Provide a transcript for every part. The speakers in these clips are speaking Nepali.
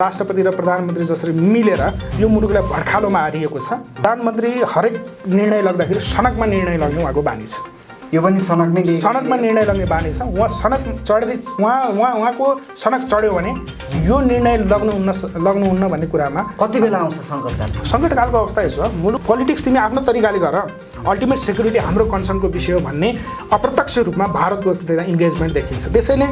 राष्ट्रपति र प्रधानमन्त्री जसरी मिलेर यो मुलुकलाई भड्खालोमा हारिएको छ। प्रधानमन्त्री हरेक निर्णय लाग्दाखेरि सनकमा निर्णय लाग्ने उहाँको बानी छ। यो पनि सनकमा निर्णय लाग्ने बानी छ। उहाँ सनक चढ्दै उहाँको सनक चढ्यो भने यो निर्णय लग्नुहुन्न भन्ने कुरामा कति बेला आउँछ सङ्कटकाल? सङ्कटकालको अवस्था यसो हो, मुलुक पोलिटिक्स तिमी आफ्नो तरिकाले गर, अल्टिमेट सेक्युरिटी हाम्रो कन्सर्नको विषय हो भन्ने अप्रत्यक्ष रूपमा भारतको इन्गेजमेन्ट देखिन्छ। त्यसैले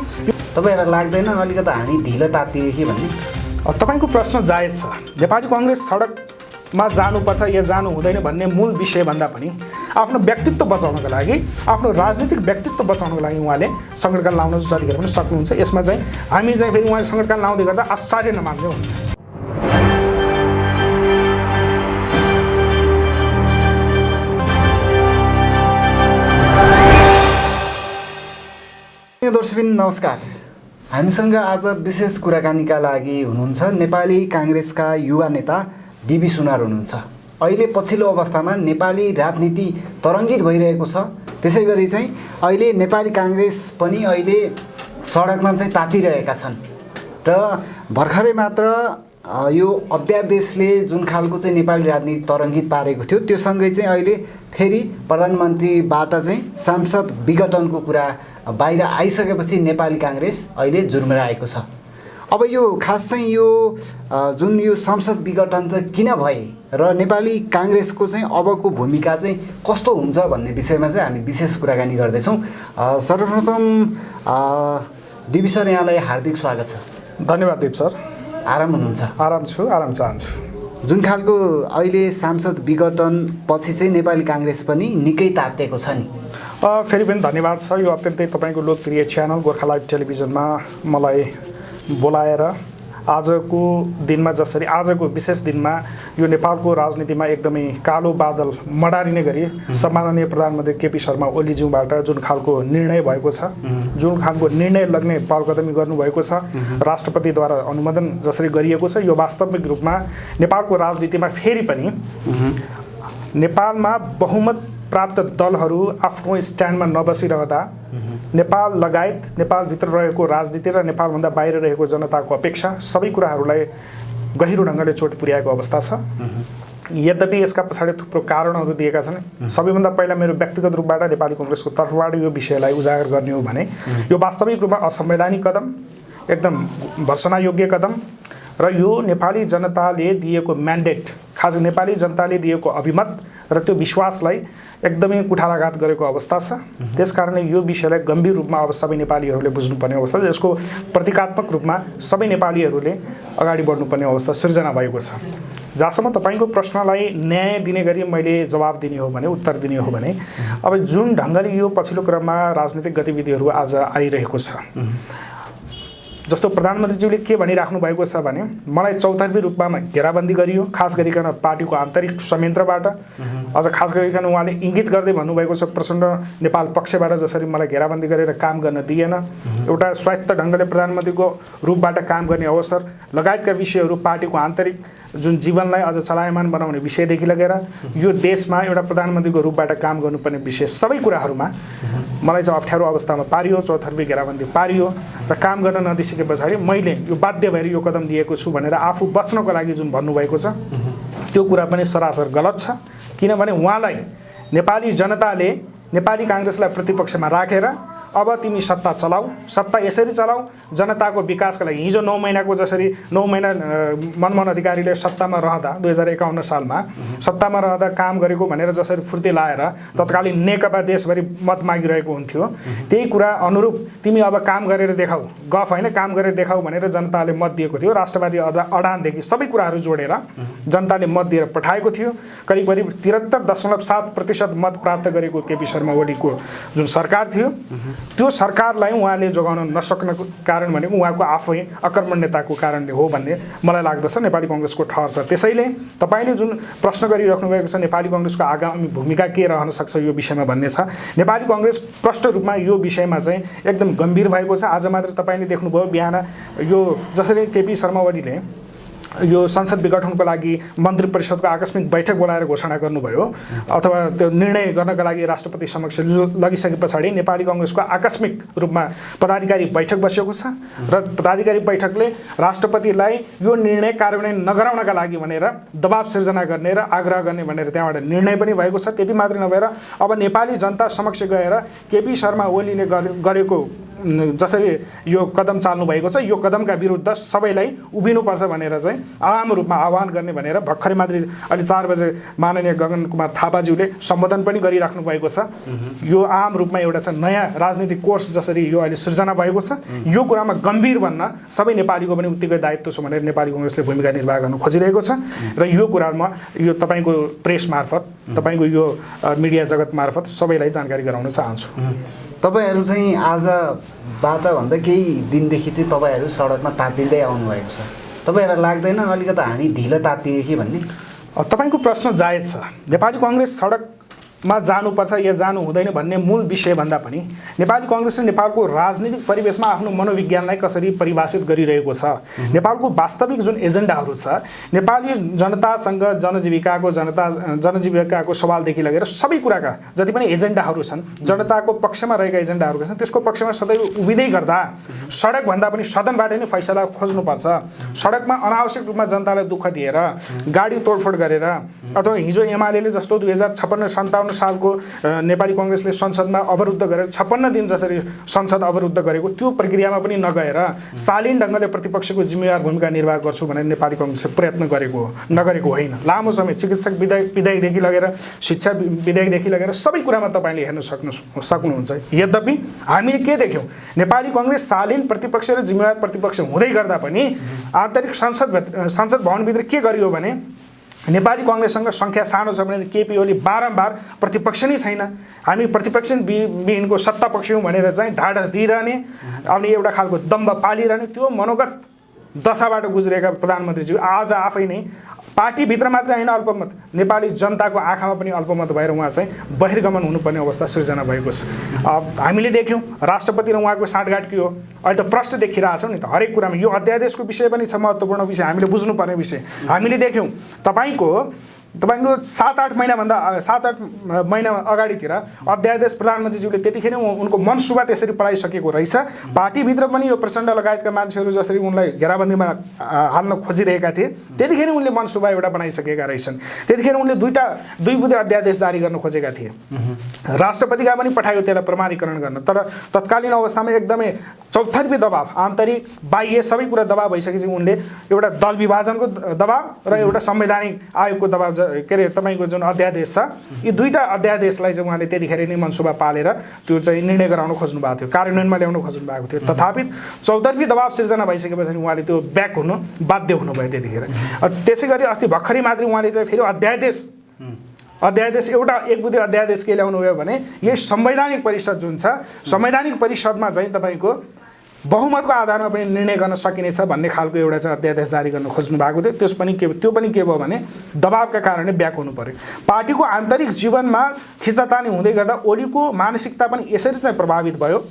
तपाईँहरूलाई लाग्दैन अलिकति हामी ढिलो तातियो कि भन्ने? तपाईँको प्रश्न जायज छ। नेपाली कङ्ग्रेस सडकमा जानुपर्छ या जानु हुँदैन भन्ने मूल विषयभन्दा पनि आफ्नो व्यक्तित्व बचाउनको लागि, आफ्नो राजनीतिक व्यक्तित्व बचाउनको लागि उहाँले सङ्कटकाल लाउन जतिखेर पनि सक्नुहुन्छ। यसमा चाहिँ हामी चाहिँ फेरि उहाँले सङ्कटकाल लाउँदै गर्दा आश्चर्य नमान्दै हुन्छ। दर्शकबिन नमस्कार। हामीसँग आज विशेष कुराकानीका लागि हुनुहुन्छ नेपाली काङ्ग्रेसका युवा नेता डिबी सुनार हुनुहुन्छ। अहिले पछिल्लो अवस्थामा नेपाली राजनीति तरङ्गित भइरहेको छ। त्यसै गरी चाहिँ अहिले नेपाली काङ्ग्रेस पनि अहिले सडकमा चाहिँ तातिरहेका छन् र भर्खरै मात्र यो अध्यादेशले जुन खालको चाहिँ नेपाली राजनीति तरङ्गित पारेको थियो त्योसँगै चाहिँ अहिले फेरि प्रधानमन्त्रीबाट चाहिँ सांसद विघटनको कुरा बाहिर आइसकेपछि नेपाली काङ्ग्रेस अहिले जुर्मिरहेको छ। अब यो खास चाहिँ यो जुन यो संसद विघटन त किन भए र नेपाली काङ्ग्रेसको चाहिँ अबको भूमिका चाहिँ कस्तो हुन्छ भन्ने विषयमा चाहिँ हामी विशेष कुराकानी गर्दैछौँ। सर्वप्रथम डिबी सर, यहाँलाई हार्दिक स्वागत छ। धन्यवाद दिप सर। आराम हुनुहुन्छ? आराम छु, आराम चाहन्छु। जुन खालको अहिले सांसद विघटन पछि चाहिँ नेपाली काङ्ग्रेस पनि निकै तातेको छ नि। फेरि पनि धन्यवाद छ। यो अत्यन्तै तपाईँको लोकप्रिय च्यानल गोर्खा लाइभ टेलिभिजनमा मलाई बोलाएर आजको दिनमा, जसरी आजको विशेष दिनमा यो नेपालको राजनीतिमा एकदमै कालो बादल मडारिने गरी सम्माननीय प्रधानमन्त्री केपी शर्मा ओलीज्यूबाट जुन खालको निर्णय भएको छ, जुन खालको निर्णय लग्ने पहलकदमी गर्नुभएको छ, राष्ट्रपतिद्वारा अनुमोदन जसरी गरिएको छ, यो वास्तविक रूपमा नेपालको राजनीतिमा फेरि पनि नेपालमा बहुमत प्राप्त दलहरू आफ्नो स्ट्यान्डमा नबसिरहँदा नेपाल लगायत नेपालभित्र रहेको राजनीति र नेपालभन्दा बाहिर रहेको जनताको अपेक्षा सबै कुराहरूलाई गहिरो ढङ्गले चोट पुर्याएको अवस्था छ। यद्यपि यसका पछाडि थुप्रो कारणहरू दिएका छन्। सबैभन्दा पहिला मेरो व्यक्तिगत रूपबाट नेपाली कङ्ग्रेसको तर्फबाट यो विषयलाई उजागर गर्ने हो भने यो वास्तविक रूपमा असंवैधानिक कदम, एकदम भर्सनायोग्य कदम र यो नेपाली जनताले दिएको म्यान्डेट, खास नेपाली जनताले दिएको अभिमत र त्यो विश्वासलाई एकदमै कुठाराघात गरेको अवस्था छ। त्यसकारणले यो विषयलाई गम्भीर रूपमा अब सबै नेपालीहरूले बुझ्नुपर्ने अवस्था, यसको प्रतीकात्मक रूपमा सबै नेपालीहरूले अगाडि बढ्नुपर्ने अवस्था सिर्जना भएको छ। जहाँसम्म तपाईँको प्रश्नलाई न्याय दिने गरी मैले जवाब दिने हो भने, उत्तर दिने हो भने, अब जुन ढङ्गले यो पछिल्लो क्रममा राजनीतिक गतिविधिहरू आज आइरहेको छ, जस्तो प्रधानमन्त्रीज्यूले के भनिराख्नु भएको छ भने मलाई चौतर्फी रूपमा घेराबन्दी गरियो, खास गरिकन पार्टीको आन्तरिक संयन्त्रबाट। अझ खास गरिकन उहाँले इङ्गित गर्दै भन्नुभएको छ प्रचण्ड नेपाल पक्षबाट जसरी मलाई घेराबन्दी गरेर काम गर्न दिएन, एउटा स्वायत्त ढङ्गले प्रधानमन्त्रीको रूपबाट काम गर्ने अवसर लगायतका विषयहरू, पार्टीको आन्तरिक जुन जीवनलाई अझ चलायमान बनाउने विषयदेखि लगेर यो देशमा एउटा प्रधानमन्त्रीको रूपबाट काम गर्नुपर्ने विषय, सबै कुराहरूमा मलाई चाहिँ अप्ठ्यारो अवस्थामा पारियो, चौतर्फी घेराबन्दी पारियो र काम गर्न नदिसके पछाडि मैले यो बाध्य भएर यो कदम लिएको छु भनेर आफू बच्नको लागि जुन भन्नुभएको छ त्यो कुरा पनि सरासर गलत छ। किनभने उहाँलाई नेपाली जनताले नेपाली काङ्ग्रेसलाई प्रतिपक्षमा राखेर अब तिमी सत्ता चलाऊ, सत्ता यसरी चलाऊ, जनताको विकासका लागि हिजो 9 महिनाको जसरी 9 महिना मनमोहन अधिकारीले सत्तामा रहँदा 2051 सालमा सत्तामा रहँदा काम गरेको भनेर जसरी फुर्ती लाएर तत्कालीन नेकपा देशभरि मत मागिरहेको हुन्थ्यो, त्यही कुरा अनुरूप तिमी अब काम गरेर देखाऊ, गफ होइन काम गरेर देखाऊ भनेर जनताले मत दिएको थियो। राष्ट्रवादी अडानदेखि सबै कुराहरू जोडेर जनताले मत दिएर पठाएको थियो। करिब करिब 73.7% मत प्राप्त गरेको केपी शर्मा ओलीको जुन सरकार थियो, त्यो सरकारलाई उहाँले जोगाउन नसक्नको कारण भनेको उहाँको आफै अकर्मण्यताको कारणले हो भन्ने मलाई लाग्दछ, नेपाली कङ्ग्रेसको ठहर छ। त्यसैले तपाईँले जुन प्रश्न गरिराख्नु भएको छ नेपाली कङ्ग्रेसको आगामी भूमिका के रहन सक्छ यो विषयमा भन्ने छ, नेपाली कङ्ग्रेस प्रष्ट रूपमा यो विषयमा चाहिँ एकदम गम्भीर भएको छ। आज मात्र तपाईँले देख्नुभयो बिहान यो जसरी केपी शर्मा ओलीले यो संसद विघटनको लागि मन्त्री परिषदको आकस्मिक बैठक बोलाएर घोषणा गर्नुभयो अथवा त्यो निर्णय गर्नका लागि राष्ट्रपति समक्ष लगिसके पछाडि नेपाली कांग्रेसको आकस्मिक रूपमा पदाधिकारी बैठक बसेको छ र पदाधिकारी बैठकले राष्ट्रपतिलाई यो निर्णय कार्यान्वयन नगराउनका लागि भनेर दबाब सिर्जना गर्ने र आग्रह गर्ने भनेर त्यहाँबाट निर्णय पनि भएको छ। त्यति मात्रै नभएर अब नेपाली जनता समक्ष गएर केपी शर्मा ओलीले गरेको जसरी यो कदम चाल्नु भएको छ यो कदमका विरुद्ध सबैलाई उभिनुपर्छ भनेर चाहिँ आम रूपमा आह्वान गर्ने भनेर भर्खरै मात्रै अहिले 4 बजे माननीय गगन कुमार थापाज्यूले सम्बोधन पनि गरिराख्नु भएको छ। यो आम रूपमा एउटा चाहिँ नयाँ राजनीतिक कोर्स जसरी यो अहिले सृजना भएको छ यो कुरामा गम्भीर बन्न सबै नेपालीको पनि उत्तिकै दायित्व छ भनेर नेपाली कांग्रेसले भूमिका निर्वाह गर्न खोजिरहेको छ र यो कुरामा यो तपाईको प्रेस मार्फत तपाईको यो मिडिया जगत मार्फत सबैलाई जानकारी गराउन चाहन्छु। तपाईहरु चाहिँ आजबाट भन्दा केही दिनदेखि चाहिँ तपाईहरु सडकमा तातिँदै आउनुभएको छ। तपाईहरुलाई लाग्दैन अलिकति हामी ढिलो तातिए कि भन्ने? तपाईको प्रश्न जायज छ। नेपाली कांग्रेस सडकमा जानुपर्छ या जानु हुँदैन भन्ने मूल विषय भन्दा पनि नेपाली कांग्रेसले नेपालको राजनीतिक परिवेशमा आफ्नो मनोविज्ञानलाई कसरी परिभाषित गरिरहेको छ, नेपालको वास्तविक जुन एजेन्डाहरू छ, नेपाली जनतासँग जनजीविकाको सवालदेखि लगेर सबै कुराका जति पनि एजेन्डाहरू छन् जनताको पक्षमा रहेका एजेन्डाहरू छन् त्यसको पक्षमा सदैव उभिँदै गर्दा सडक भन्दा पनि सदनबाट नै फैसला खोज्नुपर्छ। सडकमा अनावश्यक रूपमा जनतालाई दुःख दिएर गाडी तोडफोड गरेर अथवा हिजो एमालेले जस्तो 2056-57 सालको नेपाली कांग्रेसले संसदमा अवरुद्ध गरेर 56 दिन जसरी संसद अवरुद्ध गरेको त्यो प्रक्रियामा पनि नगएर शालीन ढङ्गले प्रतिपक्षको जिम्मेवार भूमिका निर्वाह गर्छु भनेर नेपाली कांग्रेसले प्रयत्न नगरेको होइन। लामो समय चिकित्सक विधायकदेखि लगेर शिक्षा विधायकदेखि लगेर सबै कुरामा तपाईले हेर्न सक्नुहुन्छ। यद्यपि हामीले के देख्यौं नेपाली कांग्रेस शालीन प्रतिपक्ष र जिम्मेवार प्रतिपक्ष हुँदै गर्दा पनि आन्तरिक संसद भवनभित्र के गरियो भने नेपाली कांग्रेससँग संख्या सानो छ भने केपी ओली बारम्बार प्रतिपक्ष नै छैन हामी प्रतिपक्ष विहीनको सत्ता पक्ष हौं भनेर चाहिँ ढाडस दिइरहने अनि एउटा खालको दम्ब पालिरहने त्यो मनोगत दशाबाट गुज्रेका प्रधानमन्त्रीज्यू आज आफै नै पार्टीभित्र मात्र हैन अल्पमत नेपाली जनताको आँखामा पनि अल्पमत भएर उहाँ चाहिँ बहिर्गमन हुनुपर्ने अवस्था सृजना भएको छ। हामीले देख्यौं राष्ट्रपति र उहाँको साँठगाँठ के हो अहिले त प्रश्न देखिरहेछ नि त हरेक कुरामा। यो अध्यादेशको विषय पनि छ महत्त्वपूर्ण विषय हामीले बुझ्नुपर्ने विषय। हामीले देख्यौं तपाईको 7-8 महिना अगाडितिर अध्यादेश प्रधानमन्त्रीज्यूले त्यतिखेर उनको मनसुबा त्यसरी पढाइसकेको रहेछ। पार्टीभित्र पनि यो प्रचण्ड लगायतका मान्छेहरू जसरी उनलाई घेराबन्दीमा हाल्न खोजिरहेका थिए त्यतिखेर उनले मनसुबा एउटा बनाइसकेका रहेछन्। त्यतिखेर उनले दुई बुँदे अध्यादेश जारी गर्न खोजेका थिए। राष्ट्रपतिका पनि पठायो त्यसलाई प्रमाणीकरण गर्न। तर तत्कालीन अवस्थामा एकदमै चौतर्फी दबाव आन्तरिक बाह्य सबै कुरा दबाव भइसकेपछि उनले एउटा दल विभाजनको दबाव र एउटा संवैधानिक आयोगको दबाव के अरे तपाईको जुन अध्यादेश छ यी दुईटा अध्यादेशलाई चाहिँ उहाँले त्यतिखेर नै मनसुबा पालेर त्यो चाहिँ निर्णय गराउन खोज्नु भएको थियो, कार्यान्वयनमा ल्याउन खोज्नु भएको थियो। तथापि चौतर्फी दबाव सिर्जना भइसकेपछि उहाँले त्यो ब्याक हुन बाध्य हुनुभयो त्यतिखेर। त्यसैगरी अस्ति भर्खरै मात्रै उहाँले चाहिँ फेरि अध्यादेश एउटा एकबुँदे अध्यादेश के ल्याउनु भयो भने यही संवैधानिक परिषद जुन छ संवैधानिक परिषदमा चाहिँ तपाईको बहुमतको आधारमा पनि निर्णय गर्न सकिनेछ भन्ने खालको एउटा चाहिँ अध्यादेश जारी गर्न खोज्नु भएको थियो। त्यो पनि के भयो भने दबावका कारणले ब्याक हुनु पर्यो। पार्टीको आन्तरिक जीवनमा खिचातानी हुँदै गर्दा ओलीको मानसिकता पनि यसरी चाहिँ प्रभावित भयो।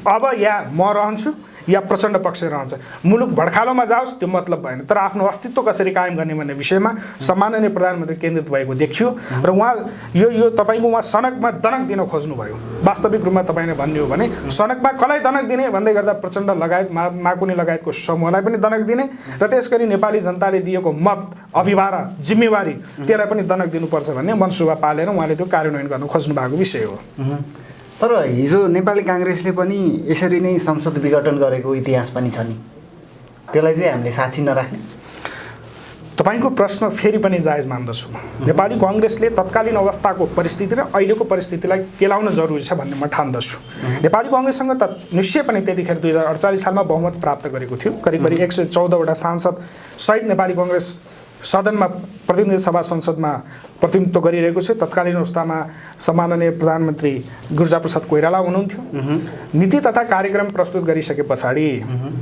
अब या म रहन्छु या प्रचण्ड पक्ष रहन्छ, मुलुक भड्खालोमा जाओस् त्यो मतलब भएन। तर आफ्नो अस्तित्व कसरी कायम गर्ने भन्ने विषयमा सम्माननीय प्रधानमन्त्री केन्द्रित भएको देखियो र उहाँ यो तपाईको उहाँ सनकमा दनक दिन खोज्नुभयो। वास्तविक रूपमा तपाईले भन्ने हो भने सनकमा कसलाई दनक दिने भन्दै गर्दा प्रचण्ड लगायत माकुनी लगायतको समूहलाई पनि दनक दिने र त्यसगरी नेपाली जनताले दिएको मत अभिभार जिम्मेवारी त्यसलाई पनि दनक दिनुपर्छ भन्ने मनसुबा पालेर उहाँले त्यो कार्यान्वयन गर्न खोज्नु भएको विषय हो। तर हिजो नेपाली कांग्रेसले पनि यसरी नै संसद विघटन गरेको इतिहास पनि छ नि, त्यसलाई चाहिँ हामीले साक्षी नराख्ने? तपाईको प्रश्न फेरि पनि जायज मान्दछु। नेपाली कांग्रेसले तत्कालीन अवस्थाको परिस्थिति र अहिलेको परिस्थितिलाई केलाउन जरुरी छ भन्ने म ठान्दछु। नेपाली कांग्रेससँग त निश्चय पनि त्यतिखेर 2048 सालमा बहुमत प्राप्त गरेको थियो। करिब 114 वटा सांसद सहित नेपाली कांग्रेस सदनमा प्रतिनिधि सभा संसदमा प्रतिनिधित्व गरिरहेको छु। तत्कालीन अवस्थामा सम्माननीय प्रधानमन्त्री गुर्जाप्रसाद कोइराला हुनुहुन्थ्यो। नीति तथा कार्यक्रम प्रस्तुत गरिसके पछाडि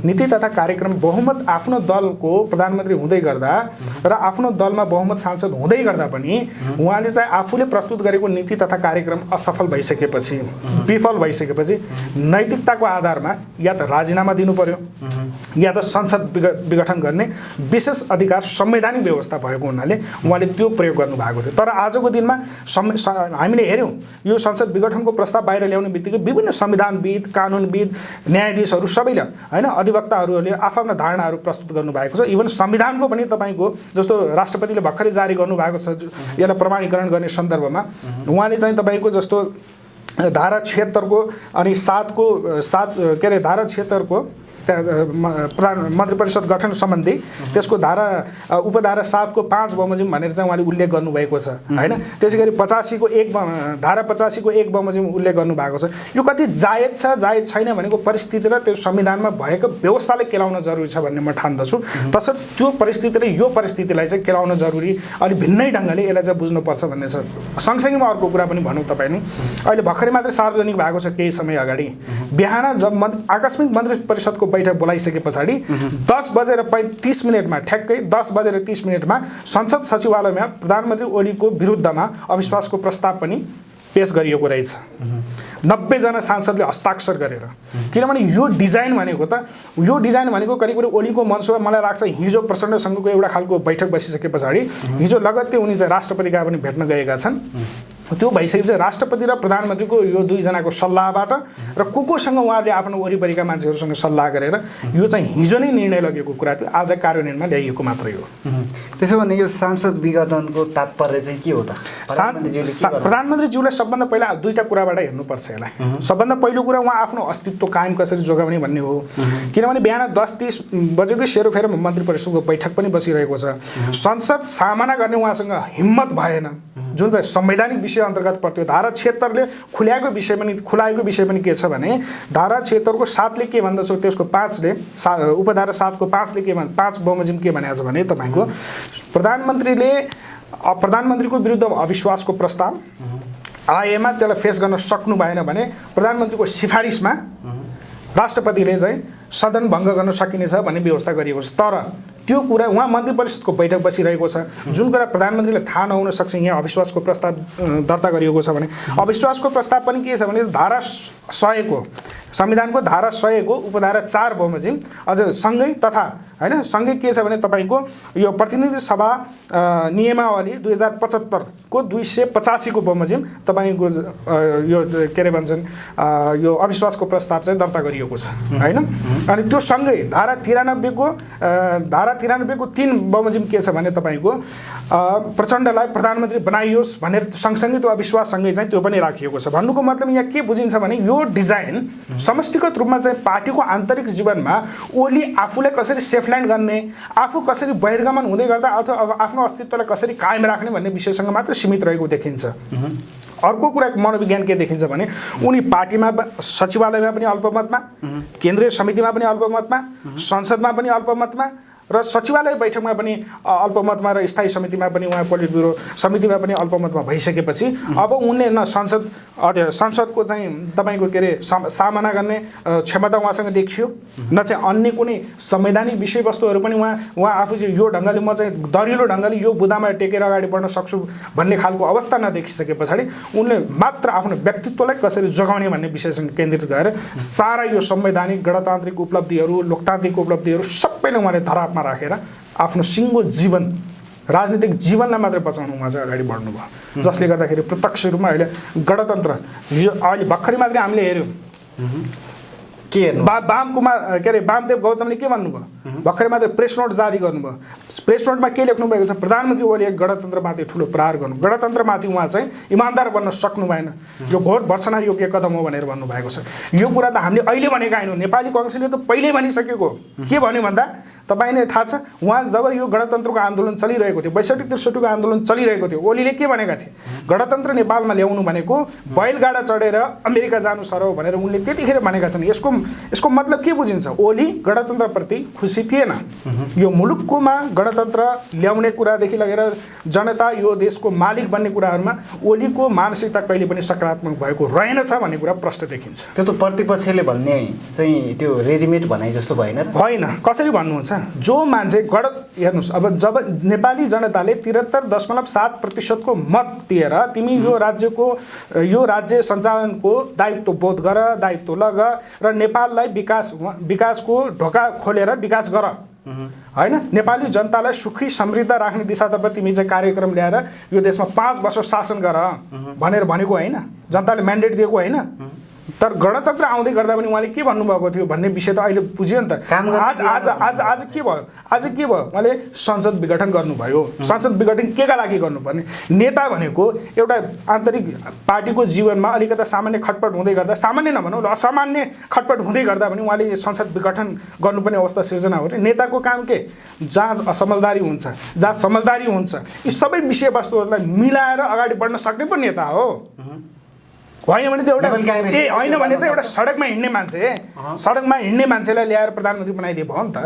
नीति तथा कार्यक्रम बहुमत आफ्नो दलको प्रधानमन्त्री हुँदै गर्दा र आफ्नो दलमा बहुमत सांसद हुँदै गर्दा पनि उहाँले चाहिँ आफूले प्रस्तुत गरेको नीति तथा कार्यक्रम असफल भइसकेपछि, विफल भइसकेपछि नैतिकताको आधारमा या त राजीनामा दिनु पर्यो या त संसद विघटन गर्ने विशेष अधिकार संवैधानिक व्यवस्था भएको हुनाले उहाँले त्यो प्रयोग गर्नुभएको थियो। तर आजको दिनमा हामीले हेऱ्यौँ यो संसद विघटनको प्रस्ताव बाहिर ल्याउने बित्तिकै विभिन्न संविधानविद, कानुनविद, न्यायाधीशहरू सबैले होइन अधिवक्ताहरूले आफ्ना धारणाहरू प्रस्तुत गर्नुभएको छ। इभन संविधानको पनि तपाईँको जस्तो राष्ट्रपतिले भर्खरै जारी गर्नुभएको छ यसलाई प्रमाणीकरण गर्ने सन्दर्भमा उहाँले चाहिँ तपाईँको जस्तो धारा 76 को अनि 7 को धारा 76 को मन्त्री परिषद गठन सम्बन्धी त्यसको धारा उपधारा 7 को 5 बमोजिम भनेर चाहिँ उहाँले उल्लेख गर्नुभएको छ होइन। त्यसैगरी 85 को 1 धारा 85 को 1 बमोजिम उल्लेख गर्नुभएको छ। यो कति जायज छ जायज छैन भनेको परिस्थिति र त्यो संविधानमा भएको व्यवस्थाले केलाउन जरुरी छ भन्ने म ठान्दछु। तसर्थ त्यो परिस्थितिले यो परिस्थितिलाई चाहिँ केलाउन जरुरी अलि भिन्नै ढङ्गले यसलाई चाहिँ बुझ्नुपर्छ भन्ने छ। सँगसँगै म अर्को कुरा पनि भनौँ तपाईँ नै अहिले भर्खरै मात्रै सार्वजनिक भएको छ केही समय अगाडि बिहान जब आकस्मिक मन्त्री परिषदको बैठक बोलाइसके पछाडि 10:30 ठ्याक्कै 10:30 संसद सचिवालयमा प्रधानमन्त्री ओलीको विरुद्धमा अविश्वासको प्रस्ताव पनि पेश गरिएको रहेछ 90 जना सांसदले हस्ताक्षर गरेर। किनभने यो डिजाइन भनेको करिब ओलीको मनसुबा मलाई लाग्छ हिजो प्रचण्डसँगको एउटा खालको बैठक बसिसके पछाडि हिजो लगत्तै उनी चाहिँ राष्ट्रपति कहाँ पनि भेट्न गएका छन्। त्यो भइसकेपछि राष्ट्रपति र प्रधानमन्त्रीको यो दुई जनाको सल्लाहबाट र कोसँग उहाँले आफ्नो वरिपरिका मान्छेहरूसँग सल्लाह गरेर यो चाहिँ हिजो नै निर्णय लगेको कुरा थियो, आज कार्यान्वयनमा ल्याइएको मात्रै हो। त्यसो भने यो सांसद विघटनको तात्पर्य चाहिँ के हो त? प्रधानमन्त्रीज्यूले सबभन्दा पहिला दुईटा कुराबाट हेर्नुपर्छ यसलाई। सबभन्दा पहिलो कुरा उहाँ आफ्नो अस्तित्व कायम कसरी जोगाउने भन्ने हो। किनभने बिहान 10:30 बजेको सेरोफेरो मन्त्री परिषदको बैठक पनि बसिरहेको छ। संसद सामना गर्ने उहाँसँग हिम्मत भएन, जुन चाहिँ संवैधानिक विषय अन्तर्गत पर्थ्यो। धारा 76 ले खुलाएको विषय पनि के छ भने धारा 76 को 7 ले के भन्दछ, त्यसको 5 ले उपधारा 7 को 5 ले के भन्छ, 5 बमोजिम के भनेको छ भने तपाईको प्रधानमन्त्रीको विरुद्ध अविश्वासको प्रस्ताव आएमा त्यसलाई फेस गर्न सक्नु भएन भने प्रधानमन्त्रीको सिफारिसमा राष्ट्रपतिले चाहिँ सदन भङ्ग गर्न सकिनेछ भन्ने व्यवस्था गरिएको छ। तर त्यो कुरा उहाँ मन्त्री परिषदको बैठक बसिरहेको छ, जुन कुरा प्रधानमन्त्रीले थाहा नहुन सक्छ। यहाँ अविश्वासको प्रस्ताव दर्ता गरिएको छ भने अविश्वासको प्रस्ताव पनि के छ भने धारा 100 को संविधानको धारा 100 को उपधारा 4 बमोजिम अझ सँगै तथा हैन सँगै के छ भने तपाईको यो प्रतिनिधि सभा नियमावली 2075 को 285 को बमोजिम तपाईको यो के रे भन्छन् यो अविश्वासको प्रस्ताव चाहिँ दर्ता गरिएको छ हैन। अनि त्यो सँगै धारा 93 को 3 बमोजिम के छ भने तपाईको प्रचण्डलाई प्रधानमन्त्री बनाइयोस् भनेर सँगसँगै त्यो अविश्वाससँगै चाहिँ त्यो पनि राखिएको छ। भन्नुको मतलब यहाँ के बुझिन्छ भने यो डिजाइन समष्टिगत रूपमा चाहिँ पार्टीको आन्तरिक जीवनमा ओली आफूलाई कसरी सेफल्यान्ड गर्ने, आफू कसरी बहिर्गमन हुँदै गर्दा अथवा आफ्नो अस्तित्वलाई कसरी कायम राख्ने भन्ने विषयसँग मात्र सीमित रहेको देखिन्छ। अर्को कुरा मनोविज्ञान के देखिन्छ भने उनी पार्टीमा सचिवालयमा पनि अल्पमतमा, केन्द्रीय समितिमा पनि अल्पमतमा, संसदमा पनि अल्पमतमा र सचिवालय बैठकमा पनि अल्पमतमा र स्थायी समितिमा पनि उहाँ पोलिट ब्युरो समितिमा पनि अल्पमतमा भइसकेपछि अब उनले न संसदको चाहिँ तपाईको के रे सामना गर्ने क्षमता उहाँसँग देखियो, न चाहिँ अन्य कुनै संवैधानिक विषयवस्तुहरू पनि उहाँ आफू चाहिँ यो ढङ्गले म चाहिँ दरिलो ढङ्गले यो बुदामा टेकेर अगाडि बढ्न सक्छु भन्ने खालको अवस्था नदेखिसके पछाडि उनले मात्र आफ्नो व्यक्तित्वलाई कसरी जोगाउने भन्ने विषयसँग केन्द्रित भएर सारा यो संवैधानिक गणतान्त्रिक उपलब्धिहरू, लोकतान्त्रिक उपलब्धिहरू सबैले उहाँले धरापमा राखेर आफ्नो सिङ्गो जीवन राजनीतिक जीवनलाई मात्र बचाउनु उहाँ चाहिँ अगाडि बढ्नुभयो, जसले गर्दाखेरि प्रत्यक्ष रूपमा अहिले गणतन्त्र हिजो अहिले भर्खरै मात्रै हामीले हेऱ्यौँ के वामदेव गौतमले के भन्नुभयो, भर्खरै मात्रै प्रेस नोट जारी गर्नुभयो। प्रेस नोटमा के लेख्नु भएको छ, प्रधानमन्त्री ओलीले गणतन्त्रमाथि ठुलो प्रहार गर्नु, गणतन्त्रमाथि उहाँ चाहिँ इमानदार बन्न सक्नु भएन, यो घोर भर्सना योग्य कदम हो भनेर भन्नुभएको छ। यो कुरा त हामीले अहिले भनेका हैनौँ, नेपाली कांग्रेसले त पहिल्यै भनिसकेको। के भन्यो भन्दा तपाईलाई थाहा छ उहाँ जब यो गणतन्त्रको आन्दोलन चलिरहेको थियो 62-63 को आन्दोलन चलिरहेको थियो, ओलीले के भनेका थिए, गणतन्त्र नेपालमा ल्याउनु भनेको बैलगाडा चढेर अमेरिका जानु सरौ भनेर उनले त्यतिखेर भनेका छन्। यसको मतलब के बुझिन्छ, ओली गणतन्त्रप्रति खुसी खुसी थिएन। यो मुलुककोमा गणतन्त्र ल्याउने कुरादेखि लगेर जनता यो देशको मालिक बन्ने कुराहरूमा ओलीको मानसिकता कहिले पनि सकारात्मक भएको रहेनछ भन्ने कुरा प्रष्ट देखिन्छ। त्यो त प्रतिपक्षले भन्ने चाहिँ त्यो रेडिमेड भनाइ जस्तो भएन होइन। कसरी भन्नुहुन्छ? जो मान्छे हेर्नुहोस्, अब जब नेपाली जनताले 73.7% को मत दिएर तिमी यो राज्य सञ्चालनको दायित्व बोध गर, दायित्व लग र नेपाललाई विकासको ढोका खोलेर विकास गर, होइन, नेपाली जनतालाई सुखी समृद्ध राख्ने दिशातर्फ तिमी चाहिँ कार्यक्रम ल्याएर यो देशमा 5 वर्ष शासन गर भनेर भनेको होइन, जनताले म्यान्डेट दिएको होइन। तर गणतन्त्र आउँदै गर्दा पनि उहाँले के भन्नुभएको थियो भन्ने विषय त अहिले बुझ्यो नि त। आज के भयो? उहाँले संसद विघटन गर्नुभयो। संसद विघटन केका लागि गर्नुपर्ने? नेता भनेको एउटा आन्तरिक पार्टीको जीवनमा अलिकता सामान्य खटपट हुँदै गर्दा, सामान्य नभनौँ, असामान्य खटपट हुँदै गर्दा पनि उहाँले संसद विघटन गर्नुपर्ने अवस्था सिर्जना हो। नेताको काम के? जहाँ असमझदारी हुन्छ, जहाँ समझदारी हुन्छ, यी सबै विषयवस्तुहरूलाई मिलाएर अगाडि बढ्न सक्ने पनि नेता हो। होइन भने त एउटा सडकमा हिँड्ने मान्छेलाई ल्याएर प्रधानमन्त्री बनाइदिए भयो नि त।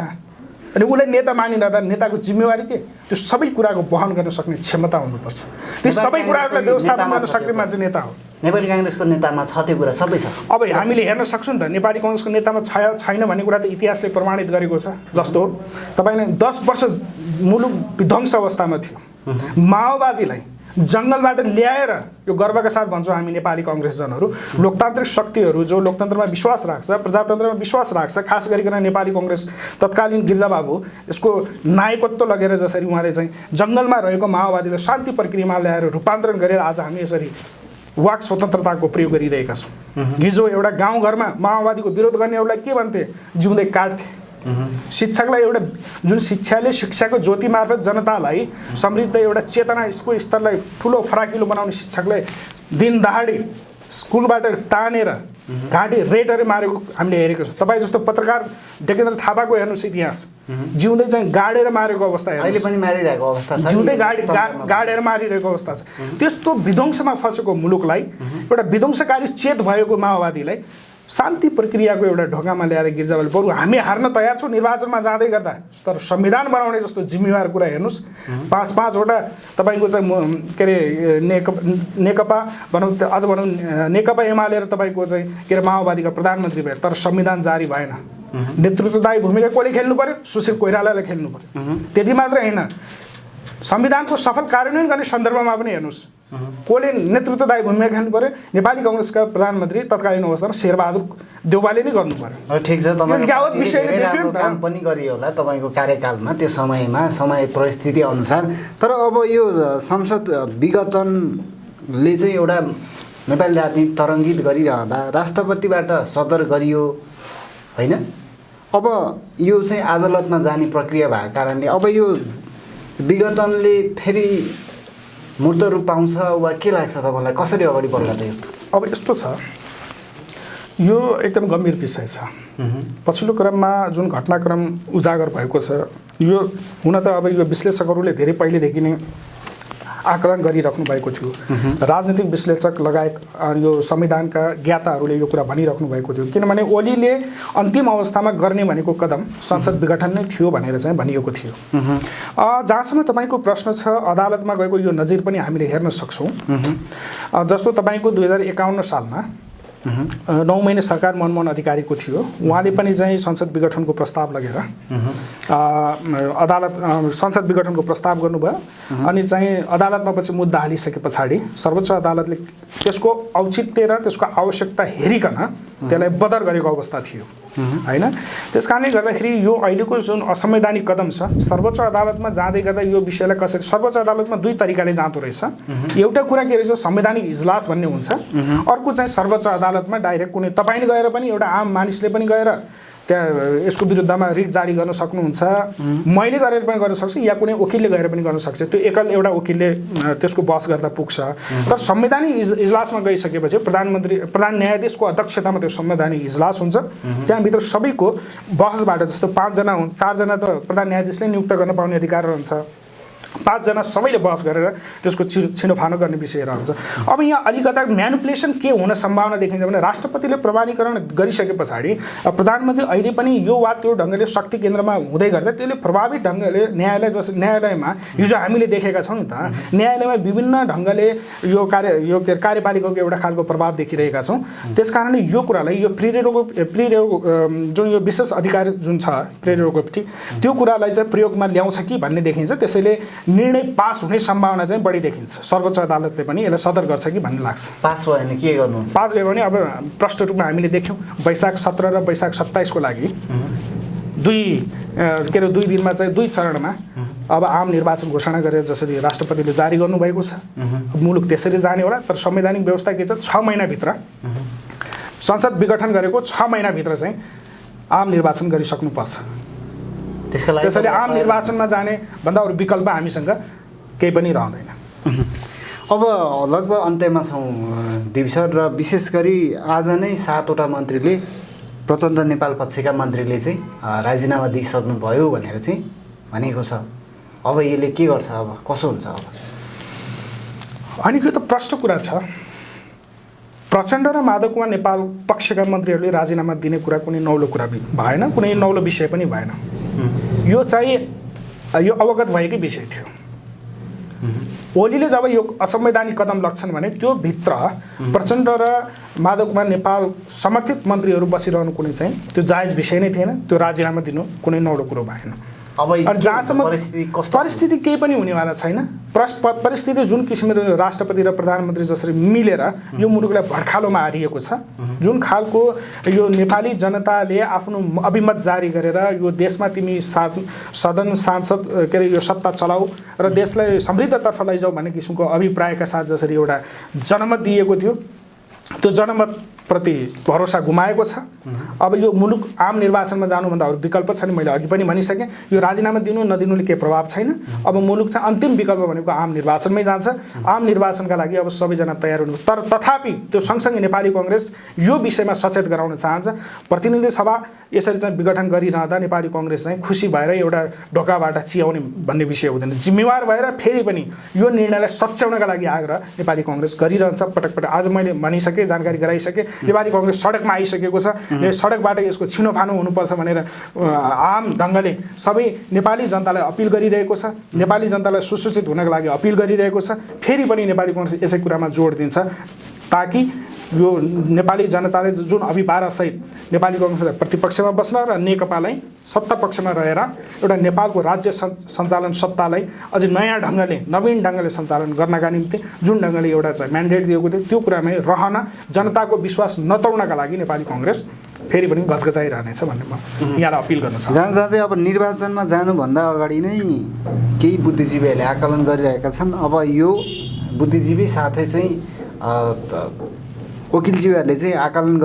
अनि उसलाई नेता मानिरहँदा नेताको जिम्मेवारी के? त्यो सबै कुराको वहन गर्न सक्ने क्षमता हुनुपर्छ। त्यो सबै कुराहरूलाई व्यवस्थापन गर्न सक्ने मान्छे नेता हो। नेपाली काङ्ग्रेसको नेतामा छ त्यो कुरा सबै छ। अब हामीले हेर्न सक्छौँ नि त, नेपाली काङ्ग्रेसको नेतामा छैन भन्ने कुरा त इतिहासले प्रमाणित गरेको छ। जस्तो तपाईँले 10 वर्ष मुलुक विध्वंस अवस्थामा थियो, माओवादीलाई जङ्गलबाट ल्याएर, यो गर्वका साथ भन्छौँ हामी नेपाली काङ्ग्रेसजनहरू, लोकतान्त्रिक शक्तिहरू जो लोकतन्त्रमा विश्वास राख्छ, प्रजातन्त्रमा विश्वास राख्छ, खास गरिकन नेपाली काङ्ग्रेस तत्कालीन गिरिजाबाबु यसको नायकत्व लगेर जसरी उहाँले चाहिँ जङ्गलमा रहेको माओवादीलाई शान्ति प्रक्रियामा ल्याएर रूपान्तरण गरेर आज हामी यसरी वाक स्वतन्त्रताको प्रयोग गरिरहेका छौँ। हिजो एउटा गाउँघरमा माओवादीको विरोध गर्नेहरूलाई के भन्थे? जिउँदै काट्थे। शिक्षकलाई एउटा जुन शिक्षाको ज्योति मार्फत जनतालाई समृद्ध एउटा चेतना यसको स्तरलाई ठुलो फराकिलो बनाउने शिक्षकलाई दिन दहाडी स्कुलबाट तानेर घाँटी रेटहरू मारेको हामीले हेरेको छौँ। तपाईँ जस्तो पत्रकार डेकेन्द्र थापाको हेर्नुहोस् इतिहास, जिउँदै चाहिँ गाडेर मारेको अवस्था अहिले पनि मारिरहेको अवस्था छ, जिउँदै गाडेर मारिरहेको अवस्था छ। त्यस्तो विध्वंसमा फसेको मुलुकलाई, एउटा विध्वंसकारी चेत भएको माओवादीलाई शान्ति प्रक्रियाको एउटा ढोकामा ल्याएर गिरिजाबाले बरु हामी हार्न तयार छौँ निर्वाचनमा जाँदै गर्दा, तर संविधान बनाउने जस्तो जिम्मेवार कुरा हेर्नुहोस्। 5-5वटा तपाईँको चाहिँ के अरे नेकपा भनौँ, अझ भनौँ नेकपा एमाले र तपाईँको चाहिँ के अरे माओवादीका प्रधानमन्त्री भए, तर संविधान जारी भएन। नेतृत्वदायी भूमिका कसले खेल्नु पर्यो? सुशील कोइरालाले खेल्नु पर्यो। त्यति मात्र होइन, संविधानको सफल कार्यान्वयन गर्ने सन्दर्भमा पनि हेर्नुहोस् कसले नेतृत्वदायी भूमिका खेल्नु पर्यो? नेपाली काङ्ग्रेसका प्रधानमन्त्री तत्कालीन अवस्थामा शेरबहादुर देउवाले नै गर्नु पर्यो। ठिक छ, तपाईँ काम पनि गरियो होला तपाईँको कार्यकालमा, त्यो समयमा समय परिस्थिति अनुसार। तर अब यो संसद विघटनले चाहिँ एउटा नेपाली राजनीति तरङ्गित गरिरहँदा राष्ट्रपतिबाट सदर गरियो होइन। अब यो चाहिँ अदालतमा जाने प्रक्रिया भएको कारणले अब यो विघटनले फेरि मूर्त रूप पाउँछ वा के लाग्छ तपाईँलाई? कसरी अगाडि बढ्ला त्यो? अब यस्तो छ, यो एकदम गम्भीर विषय छ। पछिल्लो क्रममा जुन घटनाक्रम उजागर भएको छ, यो हुन त अब यो विश्लेषकहरूले धेरै पहिलेदेखि नै आकलन गरिराख्नु भएको थियो। राजनीतिक विश्लेषक लगायत यो संविधानका ज्ञाताहरूले यो कुरा भनिराख्नु भएको थियो। किनभने ओलीले अन्तिम अवस्थामा गर्ने भनेको कदम संसद विघटन नै थियो भनेर चाहिँ भनिएको थियो। जहाँसम्म तपाईँको प्रश्न छ, अदालतमा गएको यो नजिर पनि हामीले हेर्न सक्छौँ। जस्तो तपाईँको 2051 सालमा 9 महिने सरकार मनमोहन अधिकारीको थियो, उहाँले पनि चाहिँ संसद विघटनको प्रस्ताव लगेर संसद विघटनको प्रस्ताव गर्नुभयो। अनि चाहिँ अदालतमा पछि मुद्दा हालिसके पछाडि सर्वोच्च अदालतले त्यसको औचित्य र त्यसको आवश्यकता हेरिकन त्यसलाई बदर गरेको अवस्था थियो होइन। त्यस कारणले गर्दाखेरि यो अहिलेको जुन असंवैधानिक कदम छ, सर्वोच्च अदालतमा जाँदै गर्दा यो विषयलाई कसरी सर्वोच्च अदालतमा 2 तरिकाले जाँदो रहेछ। एउटा कुरा के रहेछ, संवैधानिक इजलास भन्ने हुन्छ, अर्को चाहिँ सर्वोच्च अदालतमा डाइरेक्ट कुनै तपाईँले गएर पनि एउटा आम मानिसले पनि गएर त्यहाँ यसको विरुद्धमा रिट जारी गर्न सक्नुहुन्छ, मैले गरेर पनि गर्न सक्छु या कुनै वकिलले गएर पनि गर्न सक्छ। त्यो एकल एउटा वकिलले त्यसको बहस गर्दा पुग्छ। तर संवैधानिक इजलासमा गइसकेपछि प्रधान न्यायाधीशको अध्यक्षतामा त्यो संवैधानिक इजलास हुन्छ। त्यहाँभित्र सबैको बहसबाट, जस्तो 4 जना त प्रधान न्यायाधीशले नियुक्त गर्न पाउने अधिकार रहन्छ, 5 जना सबैले बहस गरेर त्यसको छिनोफानो गर्ने विषय रहन्छ। अब यहाँ अलिकता म्यानिपुलेसन के हुन सम्भावना देखिन्छ भने राष्ट्रपतिले प्रमाणीकरण गरिसके पछाडि प्रधानमन्त्री अहिले पनि यो वा त्यो ढङ्गले शक्ति केन्द्रमा हुँदै गर्दा त्यसले प्रभावित ढङ्गले न्यायालयमा हिजो हामीले देखेका छौँ नि त, न्यायालयमा विभिन्न ढङ्गले यो कार्यपालिकाको एउटा खालको प्रभाव देखिरहेका छौँ। त्यसकारणले यो कुरालाई यो जुन यो विशेष अधिकार जुन छ प्रेरोगेटिभ त्यो कुरालाई चाहिँ प्रयोगमा ल्याउँछ कि भन्ने देखिन्छ। त्यसैले निर्णय पास हुने सम्भावना चाहिँ बढी देखिन्छ। सर्वोच्च अदालतले पनि यसलाई सदर गर्छ कि भन्ने लाग्छ। पास भयो भने के गर्नुहुन्छ? पास गयो भने अब प्रष्ट रूपमा हामीले देख्यौँ वैशाख 17 र वैशाख 27 को लागि 2 दिनमा चाहिँ 2 चरणमा अब आम निर्वाचन घोषणा गरेर जसरी राष्ट्रपतिले जारी गर्नुभएको छ, मुलुक त्यसरी जाने होला। तर संवैधानिक व्यवस्था के छ, 6 महिनाभित्र संसद विघटन गरेको 6 महिनाभित्र चाहिँ आम निर्वाचन गरिसक्नुपर्छ। त्यसैले आम निर्वाचनमा जाने भन्दा अरू विकल्प हामीसँग केही पनि रहँदैन। अब लगभग अन्त्यमा छौँ देवी सर, र विशेष गरी आज नै 7वटा मन्त्रीले प्रचण्ड नेपाल पक्षका मन्त्रीले चाहिँ राजीनामा दिइसक्नुभयो भनेर चाहिँ भनेको छ। अब यसले के गर्छ, अब कसो हुन्छ? अब अनि यो त प्रश्न कुरा छ। प्रचण्ड र माधव कुमार नेपाल पक्षका मन्त्रीहरूले राजीनामा दिने कुरा कुनै नौलो कुरा भएन, कुनै नौलो विषय पनि भएन। यो चाहिँ यो अवगत भएकै विषय थियो। ओलीले जब यो असंवैधानिक कदम लग्छन् भने त्यो भित्र प्रचण्ड र माधव कुमार नेपाल समर्थित मन्त्रीहरू बसिरहनु कुनै चाहिँ त्यो जायज विषय नै थिएन। त्यो राजीनामा दिनु कुनै नौलो कुरो भएन। अब जहाँसम्म परिस्थिति केही पनि हुनेवाला छैन। परिस्थिति जुन किसिमले राष्ट्रपति र प्रधानमन्त्री जसरी मिलेर यो मुलुकलाई भड्खालोमा हारिएको छ, जुन खालको यो नेपाली जनताले आफ्नो अभिमत जारी गरेर यो देशमा तिमी सदन सांसद के अरे यो सत्ता चलाऊ र देशलाई समृद्धतर्फ लैजाऊ भन्ने किसिमको अभिप्रायका साथ जसरी एउटा जनमत दिएको थियो, त्यो जनमतप्रति भरोसा गुमाएको छ। अब यो मुलुक आम निर्वाचनमा जानुभन्दा अरू विकल्प छैन। मैले अघि पनि भनिसकेँ, यो राजीनामा दिनु नदिनुले केही प्रभाव छैन। अब मुलुक चाहिँ अन्तिम विकल्प भनेको आम निर्वाचनमै जान्छ। आम निर्वाचनका लागि अब सबैजना तयार हुनु। तर तथापि त्यो सँगसँगै नेपाली कांग्रेस यो विषयमा सचेत गराउन चाहन्छ। प्रतिनिधि सभा यसरी चाहिँ विघटन गरिरहँदा नेपाली कांग्रेस चाहिँ खुसी भएर एउटा ढोकाबाट चियाउने भन्ने विषय हुँदैन। जिम्मेवार भएर फेरि पनि यो निर्णयलाई सच्याउनका लागि आग्रह नेपाली कांग्रेस गरिरहन्छ। पटक पटक आज मैले भनिसकेँ, जानकारी गराइसकेँ, नेपाली कांग्रेस सडकमा आइसकेको छ। सडकबाट यसको छिनोफानो हुनुपर्छ भनेर आम ढङ्गले सबै नेपाली जनतालाई अपिल गरिरहेको छ। नेपाली जनतालाई सुसूचित हुनका लागि अपिल गरिरहेको छ। फेरि पनि नेपाली कांग्रेस यसै कुरामा जोड दिन्छ ताकि यो नेपाली जनताले जुन अभिभारसहित नेपाली कांग्रेसलाई प्रतिपक्षमा बस्न र नेकपालाई सत्ता पक्षमा रहेर एउटा नेपालको राज्य सञ्चालन सत्तालाई अझै नयाँ ढङ्गले नवीन ढङ्गले सञ्चालन गर्नका निम्ति जुन ढङ्गले एउटा चाहिँ म्यान्डेट दिएको थियो त्यो कुरामै रहन, जनताको विश्वास नतोड्नका लागि नेपाली कांग्रेस फेरि पनि गजगजाइरहनेछ भन्ने म यहाँलाई अपिल गर्न चाहन्छु। जाँदै अब निर्वाचनमा जानुभन्दा अगाडि नै केही बुद्धिजीवीहरूले आकलन गरिरहेका छन्। अब यो बुद्धिजीवी साथै चाहिँ वकिलजीहरूले चाहिँ आकलन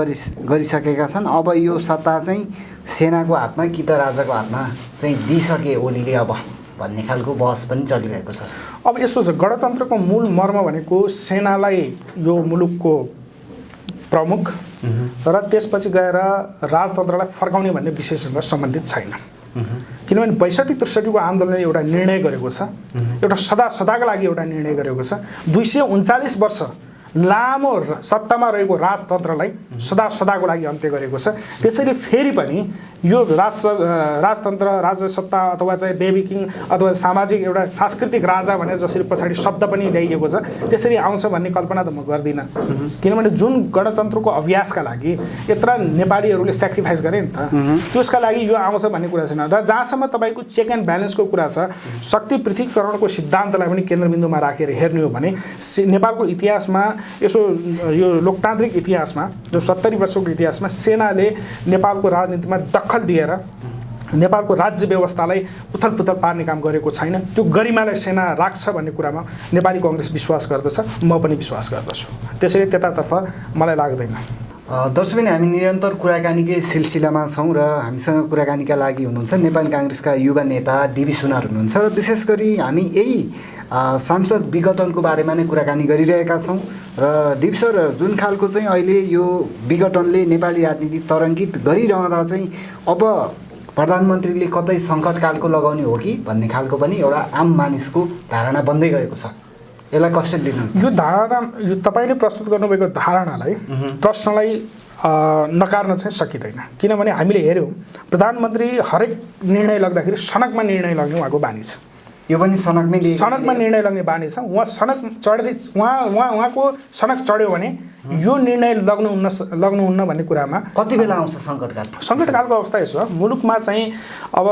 गरिसकेका छन्। अब यो सत्ता चाहिँ सेनाको हातमा कि त राजाको हातमा चाहिँ दिइसके ओलीले अब भन्ने खालको बहस पनि चलिरहेको छ। अब यस्तो छ, गणतन्त्रको मूल मर्म भनेको सेनालाई यो मुलुकको प्रमुख र त्यसपछि गएर राजतन्त्रलाई फर्काउने भन्ने विषयसँग सम्बन्धित छैन। किनभने 62-63 को आन्दोलनले एउटा निर्णय गरेको छ, एउटा सदाका लागि एउटा निर्णय गरेको छ। 239 वर्ष लामो सत्तामा रहेको राजतन्त्रलाई सदाको लागि अन्त्य गरेको छ। त्यसैले फेरि पनि यो राजतन्त्र राजसत्ता अथवा चाहिँ बेबी किङ अथवा सामाजिक एउटा सांस्कृतिक राजा भनेर जसरी पछाडि शब्द पनि ल्याइएको छ त्यसरी आउँछ भन्ने कल्पना त म गर्दिनँ। किनभने जुन गणतन्त्रको अभ्यासका लागि यत्र नेपालीहरूले सेक्रिफाइस गरे नि त, त्यसका लागि यो आउँछ भन्ने कुरा छैन। र जहाँसम्म तपाईँको चेक एन्ड ब्यालेन्सको कुरा छ, शक्ति पृथकीकरणको सिद्धान्तलाई पनि केन्द्रबिन्दुमा राखेर हेर्ने हो भने नेपालको इतिहासमा यसो यो लोकतान्त्रिक इतिहासमा जो 70 वर्षको इतिहासमा सेनाले नेपालको राजनीतिमा दखल दिएर नेपालको राज्य व्यवस्थालाई उथलपुथल पार्ने काम गरेको छैन। त्यो गरिमालाई सेना राख्छ भन्ने कुरामा नेपाली कांग्रेस विश्वास गर्दछ, म पनि विश्वास गर्दछु। त्यसैले त्यतातर्फ मलाई लाग्दैन। दर्शकबिन, हामी निरन्तर कुराकानीकै सिलसिलामा छौँ र हामीसँग कुराकानीका लागि हुनुहुन्छ नेपाली कांग्रेसका युवा नेता देवी सुनार हुनुहुन्छ। र विशेष गरी हामी यही सांसद विघटनको बारेमा नै कुराकानी गरिरहेका छौँ। र देवी सर, जुन खालको चाहिँ अहिले यो विघटनले नेपाली राजनीति तरङ्गित गरिरहँदा चाहिँ अब प्रधानमन्त्रीले कतै सङ्कटकालको लगाउने हो कि भन्ने खालको पनि एउटा आम मानिसको धारणा बन्दै गएको छ। यसलाई कसरी लिनुहुन्छ? यो धारणा, यो तपाईँले प्रस्तुत गर्नुभएको धारणालाई, प्रश्नलाई नकार्न चाहिँ सकिँदैन। किनभने हामीले हेऱ्यौँ प्रधानमन्त्री हरेक निर्णय लाग्दाखेरि सनकमा निर्णय लाग्ने उहाँको बानी छ। यो पनि सनकमा निर्णय लाग्ने बानी छ। उहाँ सनक चढ्दै उहाँको सनक चढ्यो भने यो निर्णय लग्नुहुन्न भन्ने कुरामा कति बेला आउँछ सङ्कटकाल? सङ्कटकालको अवस्था यसो मुलुकमा चाहिँ अब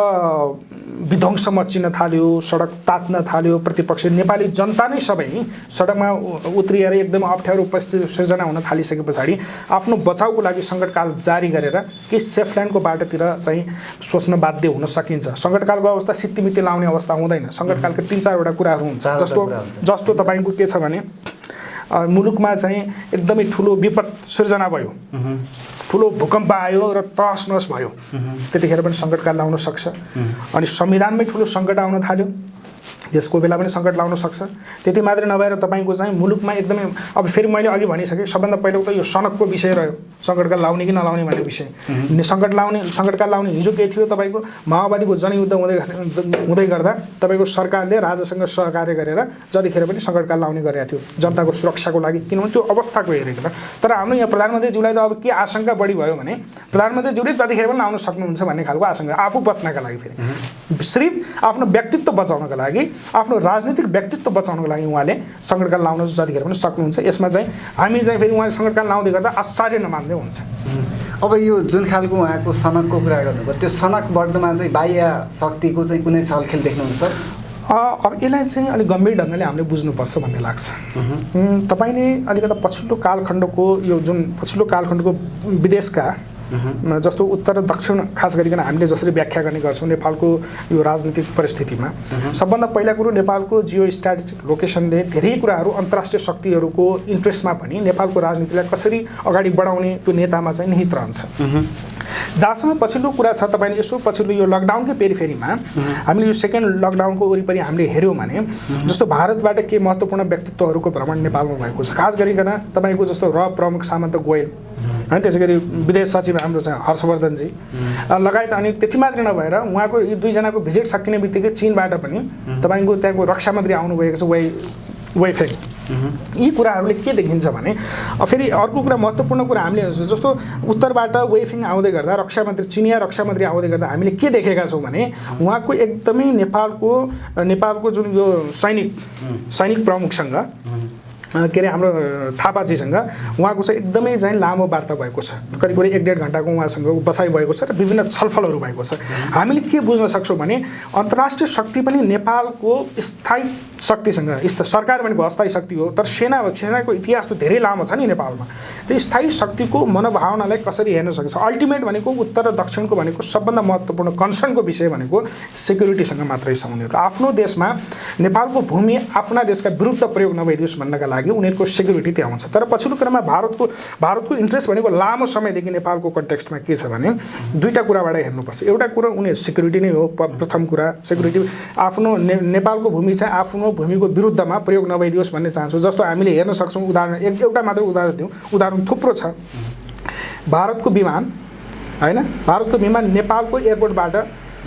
विध्वंस मचिन थाल्यो, सडक तात्न थाल्यो, प्रतिपक्ष नेपाली जनता नै सबै सडकमा उत्रिएर एकदम अप्ठ्यारो परिस्थिति सृजना हुन थालिसके पछाडि आफ्नो बचाउको लागि सङ्कटकाल जारी गरेर केही सेफल्यान्डको बाटोतिर चाहिँ सोच्न बाध्य हुन सकिन्छ। सङ्कटकालको अवस्था सित्तिमित्ति लाउने अवस्था हुँदैन। सङ्कटकालको 3-4वटा कुराहरू हुन्छ। जस्तो तपाईँको के छ भने मुलुकमा चाहिँ एकदमै ठुलो विपद सृजना भयो, ठुलो भूकम्प आयो र तहस नहस भयो, त्यतिखेर पनि सङ्कटकाल लाउन सक्छ। अनि संविधानमै ठुलो सङ्कट आउन थाल्यो, त्यसको बेला पनि सङ्कट लाउन सक्छ। त्यति मात्रै नभएर तपाईँको चाहिँ मुलुकमा एकदमै अब फेरि मैले अघि भनिसकेँ, सबभन्दा पहिलो त यो सनकको विषय रह्यो, सङ्कटकाल लाउने कि नलाउने भन्ने विषय। सङ्कटकाल लाउने हिजो के थियो, तपाईँको माओवादीको जनयुद्ध हुँदै गर्दा तपाईँको सरकारले राजासँग सहकार्य गरेर जतिखेर पनि सङ्कटकाल लाउने गरेको थियो जनताको सुरक्षाको लागि, किनभने त्यो अवस्थाको हेरेर। तर हाम्रो यहाँ प्रधानमन्त्रीज्यूलाई त अब के आशंका बढी भयो भने प्रधानमन्त्रीज्यूले जतिखेर पनि लाउन सक्नुहुन्छ भन्ने खालको आशंका, आफू बच्नका लागि, फेरि सिर्फ आफ्नो व्यक्तित्व बचाउनका लागि, आफ्नो राजनीतिक व्यक्तित्व बचाउनको लागि उहाँले सङ्कटकाल लाउन जतिखेर पनि सक्नुहुन्छ। यसमा चाहिँ हामी चाहिँ फेरि उहाँले सङ्कटकाल लाउँदै गर्दा आश्चर्य नमान्दै हुन्छ। अब यो जुन खालको उहाँको सनकको कुरा गर्नुभयो, त्यो सनक बढ्नुमा चाहिँ बाह्य शक्तिको चाहिँ कुनै छलखेल देख्नुहुन्छ? अब यसलाई चाहिँ अलिक गम्भीर ढङ्गले हामीले बुझ्नुपर्छ भन्ने लाग्छ। तपाईँले अलिकति पछिल्लो कालखण्डको विदेशका जस्तो उत्तर र दक्षिण खास गरिकन हामीले जसरी व्याख्या गर्ने गर्छौँ नेपालको यो राजनीतिक परिस्थितिमा, सबभन्दा पहिला कुरो नेपालको जियो स्ट्राटेजिक लोकेसनले धेरै कुराहरू अन्तर्राष्ट्रिय शक्तिहरूको इन्ट्रेस्टमा पनि नेपालको राजनीतिलाई कसरी अगाडि बढाउने त्यो नेतामा चाहिँ निहित रहन्छ। जहाँसम्म पछिल्लो कुरा छ, तपाईँले यसो पछिल्लो यो लकडाउनकै पेरिफेरीमा हामीले यो सेकेन्ड लकडाउनको वरिपरि हामीले हेऱ्यौँ भने जस्तो भारतबाट के महत्त्वपूर्ण व्यक्तित्वहरूको भ्रमण नेपालमा भएको छ। खास गरिकन तपाईँको जस्तो प्रमुख सामन्त गोयल, है, त्यसै गरी विदेश सचिव हाम्रो चाहिँ हर्षवर्धनजी लगायत, अनि त्यति मात्रै नभएर उहाँको यी दुईजनाको भिजिट सकिने बित्तिकै चीनबाट पनि तपाईँको त्यहाँको रक्षा मन्त्री आउनुभएको छ, वेफेङ। यी कुराहरूले के देखिन्छ भने फेरि अर्को कुरा महत्त्वपूर्ण कुरा हामीले जस्तो उत्तरबाट वेफेङ आउँदै गर्दा चिनिया रक्षा मन्त्री आउँदै गर्दा हामीले के देखेका छौँ भने उहाँको एकदमै नेपालको जुन यो सैनिक प्रमुखसँग के अरे हाम्रो थापाजीसँग उहाँको चाहिँ एकदमै चाहिँ लामो वार्ता भएको छ। करिब 1-1.5 घन्टाको उहाँसँग बसाइ भएको छ र विभिन्न छलफलहरू भएको छ। हामीले के बुझ्न सक्छौँ भने अन्तर्राष्ट्रिय शक्ति पनि नेपालको स्थायी शक्तिसँग, सरकार भनेको अस्थायी शक्ति हो, तर सेनाको इतिहास त धेरै लामो छ नि नेपालमा। त्यो स्थायी शक्तिको मनोभावनालाई कसरी हेर्न सकिन्छ? अल्टिमेट भनेको उत्तर र दक्षिणको भनेको सबभन्दा महत्त्वपूर्ण कन्सर्नको विषय भनेको सिक्युरिटीसँग मात्रै छ। उनीहरू आफ्नो देशमा नेपालको भूमि आफ्ना देशका विरुद्ध प्रयोग नभइदियोस् भन्नका लागि उनीहरूको सिक्युरिटी त्यहाँ हुन्छ। तर पछिल्लो क्रममा भारतको इन्ट्रेस्ट भनेको लामो समयदेखि नेपालको कन्टेक्स्टमा के छ भने दुईटा कुराबाट हेर्नुपर्छ। एउटा कुरा उनीहरू सिक्युरिटी नै हो। प्रथम कुरा सिक्युरिटी, आफ्नो नेपालको भूमि चाहिँ आफ्नो भूमिको विरुद्धमा प्रयोग नभइदियोस् भन्ने चाहन्छु। जस्तो हामीले हेर्न सक्छौँ, एउटा मात्रै उदाहरण दिउँ, उदाहरण थुप्रो छ। भारतको विमान नेपालको एयरपोर्टबाट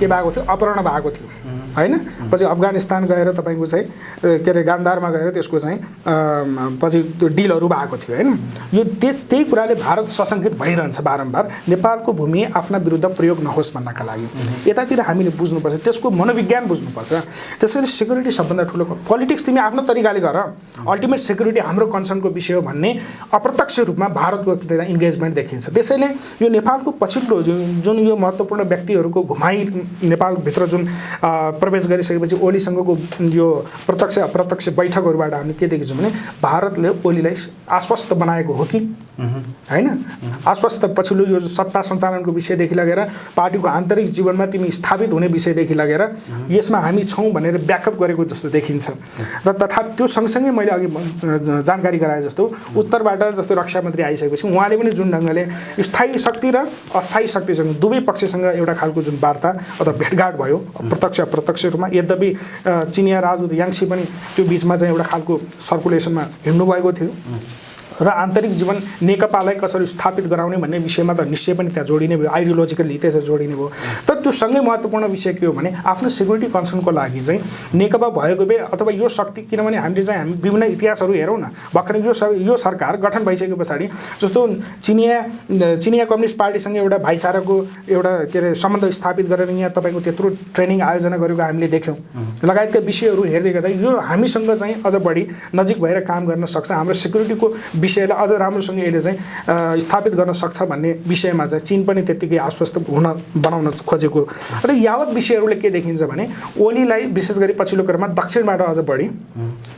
के भएको थियो, अपहरण भएको थियो, होइन। पछि अफगानिस्तान गएर तपाईँको चाहिँ के अरे गान्धारमा गएर त्यसको चाहिँ पछि त्यो डिलहरू भएको थियो, होइन। यो त्यही कुराले भारत सशङ्कित भइरहन्छ बारम्बार, नेपालको भूमि आफ्ना विरुद्ध प्रयोग नहोस् भन्नका लागि। यतातिर हामीले बुझ्नुपर्छ, त्यसको मनोविज्ञान बुझ्नुपर्छ। त्यसैले सिक्युरिटी सबभन्दा ठुलो पोलिटिक्स तिमी आफ्नो तरिकाले गर, अल्टिमेट सिक्युरिटी हाम्रो कन्सर्नको विषय हो भन्ने अप्रत्यक्ष रूपमा भारतको इन्गेजमेन्ट देखिन्छ। त्यसैले यो नेपालको पछिल्लो जुन यो महत्त्वपूर्ण व्यक्तिहरूको घुमाइ नेपालभित्र जुन प्रवेश गरिसकेपछि ओलीसँगको यो प्रत्यक्ष अप्रत्यक्ष बैठकहरूबाट हामीले के देखेछौँ भने भारतले ओलीलाई आश्वस्त बनाएको हो कि होइन। आश्वस्त पछिल्लो यो सत्ता सञ्चालनको विषयदेखि लगेर पार्टीको आन्तरिक जीवनमा तिमी स्थापित हुने विषयदेखि लगेर यसमा हामी छौँ भनेर ब्याकअप गरेको जस्तो देखिन्छ। र तथापि त्यो सँगसँगै मैले अघि जानकारी गराए जस्तो उत्तरबाट जस्तो रक्षा मन्त्री आइसकेपछि उहाँले पनि जुन ढङ्गले स्थायी शक्ति र अस्थायी शक्तिसँग दुवै पक्षसँग एउटा खालको जुन वार्ता अथवा भेटघाट भयो प्रत्यक्ष अप्रत्यक्ष रूपमा, यद्यपि चिनिया राजदूत याङ्सी पनि त्यो बिचमा चाहिँ एउटा खालको सर्कुलेसनमा हिँड्नुभएको थियो। र आन्तरिक जीवन नेकपालाई कसरी स्थापित गराउने भन्ने विषयमा त निश्चय पनि त्यहाँ जोडिने भयो, आइडियोलोजिकली त्यसरी जोडिने भयो। तर त्यो सँगै महत्त्वपूर्ण विषय के हो भने आफ्नो सिक्युरिटी कन्सर्नको लागि चाहिँ नेकपा भएको भए अथवा यो शक्ति, किनभने हामीले चाहिँ हामी विभिन्न इतिहासहरू हेरौँ न, भर्खर यो सरकार गठन भइसके पछाडि जस्तो चिनिया कम्युनिस्ट पार्टीसँग एउटा भाइचाराको एउटा के अरे सम्बन्ध स्थापित गरेर यहाँ तपाईँको त्यत्रो ट्रेनिङ आयोजना गरेको हामीले देख्यौँ लगायतका विषयहरू हेर्दै गर्दा यो हामीसँग चाहिँ अझ बढी नजिक भएर काम गर्न सक्छ, हाम्रो सिक्युरिटीको विषयलाई अझ राम्रोसँग यसले चाहिँ स्थापित गर्न सक्छ भन्ने विषयमा चाहिँ चीन पनि त्यत्तिकै आश्वस्त बनाउन खोजेको। र यावत विषयहरूले के देखिन्छ भने ओलीलाई विशेष गरी पछिल्लो क्रममा दक्षिणबाट अझ बढी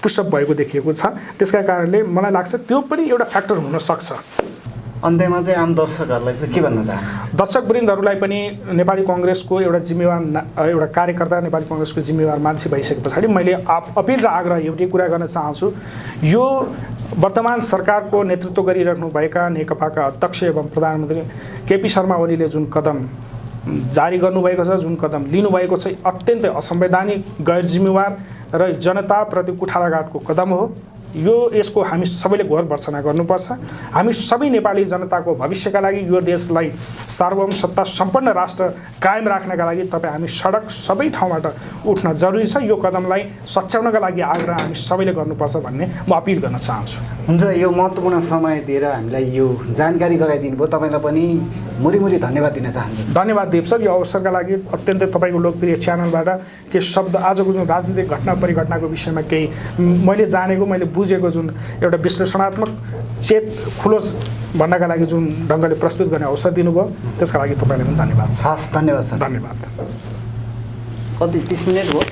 पुसअप भएको देखिएको छ। त्यसका कारणले मलाई लाग्छ त्यो पनि एउटा फ्याक्टर हुन सक्छ। अन्त्यमा चाहिँ आम दर्शकहरूलाई चाहिँ के भन्न चाहनुहुन्छ? दर्शकवृन्दहरूलाई पनि नेपाली कङ्ग्रेसको एउटा जिम्मेवार एउटा कार्यकर्ता, नेपाली कङ्ग्रेसको जिम्मेवार मान्छे भइसके पछाडि मैले अपिल र आग्रह एउटै कुरा गर्न चाहन्छु। यो वर्तमान सरकारको नेतृत्व गरिरहनुभएका नेकपाका अध्यक्ष एवं प्रधानमन्त्री केपी शर्मा ओलीले जुन कदम जारी गर्नुभएको छ, जुन कदम लिनुभएको छ, अत्यन्तै असंवैधानिक, गैर जिम्मेवार र जनताप्रति कुठाराघातको कदम हो। यसको हामी सबैले घोर भर्त्सना गर्नुपर्छ। हामी सबै नेपाली जनताको भविष्यका लागि, यो देशलाई सार्वभौम सत्ता सम्पन्न राष्ट्र कायम राख्नका लागि तपाईँ हामी सडक सबै ठाउँबाट उठ्न जरुरी छ। यो कदमलाई सच्याउनका लागि आग्रह हामी सबैले गर्नुपर्छ भन्ने म अपिल गर्न चाहन्छु। हुन्छ, यो महत्त्वपूर्ण समय दिएर हामीलाई यो जानकारी गराइदिनु भयो, तपाईँलाई पनि मुरी धन्यवाद दिन चाहन्छु। धन्यवाद देव सर, यो अवसरका लागि। अत्यन्तै तपाईँको लोकप्रिय च्यानलबाट के शब्द आजको जुन राजनीतिक घटना परिघटनाको विषयमा केही मैले जानेको, मैले बुझेको जुन एउटा विश्लेषणात्मक चेत खुलोस् भन्नका लागि जुन ढङ्गले प्रस्तुत गर्ने अवसर दिनुभयो, त्यसका लागि तपाईँलाई पनि धन्यवाद छ। हस्, धन्यवाद सर। धन्यवाद। कति 30 मिनट भयो?